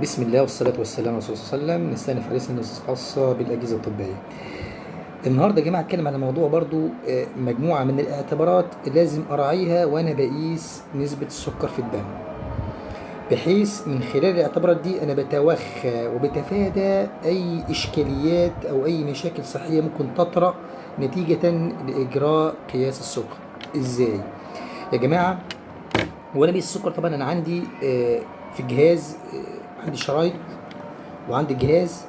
بسم الله والصلاة والسلام على رسول الله صلى الله عليه وسلم. نستأنف حديثنا الخاصة بالأجهزة الطبية. النهارده يا جماعة هتكلم على موضوع برضو مجموعة من الاعتبارات لازم أراعيها وأنا بقيس نسبة السكر في الدم، بحيث من خلال الاعتبارات دي أنا بتوخى وبتفادى أي إشكاليات أو أي مشاكل صحية ممكن تطرأ نتيجة لإجراء قياس السكر. إزاي؟ يا جماعة وأنا بقيس السكر طبعا أنا عندي في الجهاز عندي شرايط، وعندي جهاز،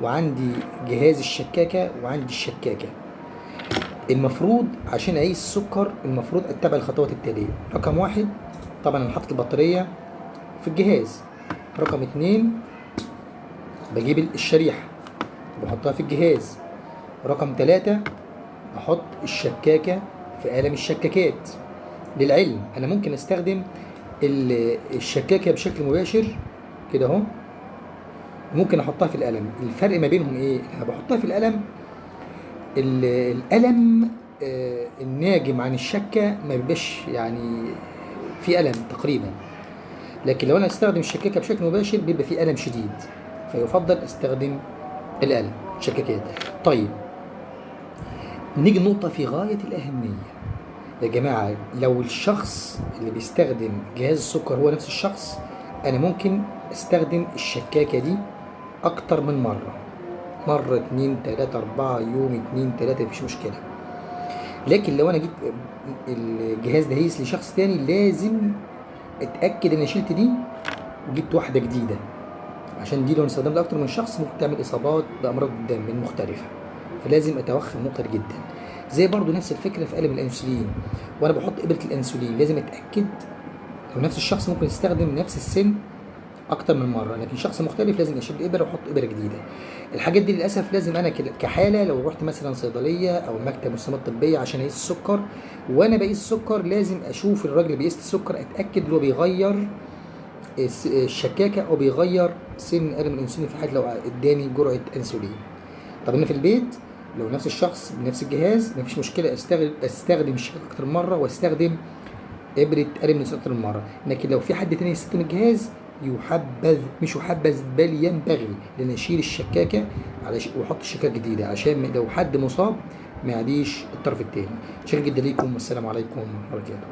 وعندي جهاز الشكاكة، وعندي الشكاكة. المفروض عشان اقيس السكر المفروض اتبع الخطوات التالية. رقم 1 طبعا انا حاطط البطارية في الجهاز. رقم 2 بجيب الشريحة بحطها في الجهاز. رقم 3 احط الشكاكة في قلم الشكاكات. للعلم انا ممكن استخدم الشكاكة بشكل مباشر كده اهو، ممكن احطها في القلم. الفرق ما بينهم ايه؟ انا بحطها في القلم، القلم الناجم عن الشكه ما بيبقاش يعني في قلم تقريبا، لكن لو انا استخدم الشكاكه بشكل مباشر بيبقى في قلم شديد، فيفضل استخدم القلم شكاكات. طيب نيجي لنقطه في غايه الاهميه يا جماعه. لو الشخص اللي بيستخدم جهاز السكر هو نفس الشخص، انا ممكن استخدم الشكاكه دي اكتر من مرة 2 3 4 يوم 2 3 مفيش مشكلة. لكن لو انا جيت الجهاز ده هيس لشخص تاني لازم اتأكد ان شلت دي وجبت واحدة جديدة، عشان دي لو استخدمتها اكتر من شخص ممكن تعمل اصابات بامراض الدم المختلفة، فلازم اتوخى النقطة دي جدا. زي برضو نفس الفكرة في قلم الانسولين، وانا بحط ابرة الانسولين لازم اتأكد لو نفس الشخص ممكن يستخدم نفس السن اكتر من مره، لكن شخص مختلف لازم اشيل ابره واحط ابره جديده. الحاجات دي للاسف لازم انا كحاله لو رحت مثلا صيدليه او مكتب مساهمات طبيه عشان اقيس السكر، وانا بقيس السكر لازم اشوف الراجل اللي بيقيس السكر، اتاكد لو بيغير الشكاكه او بيغير سن قلم الانسولين في حاله لو اداني جرعه انسولين. طب انا في البيت لو نفس الشخص بنفس الجهاز مفيش مشكله استخدم الشكاكه اكتر من مره واستخدم ابره قلم الانسولين اكتر من مره. لكن لو في حد تاني يستخدم الجهاز مش يحبذ بل ينبغي لان اشيل الشكاكه واحط الشكاكه جديده عشان لو حد مصاب ما يعديش الطرف الثاني. شكرا جدا ليكم والسلام عليكم ورحمه الله وبركاته.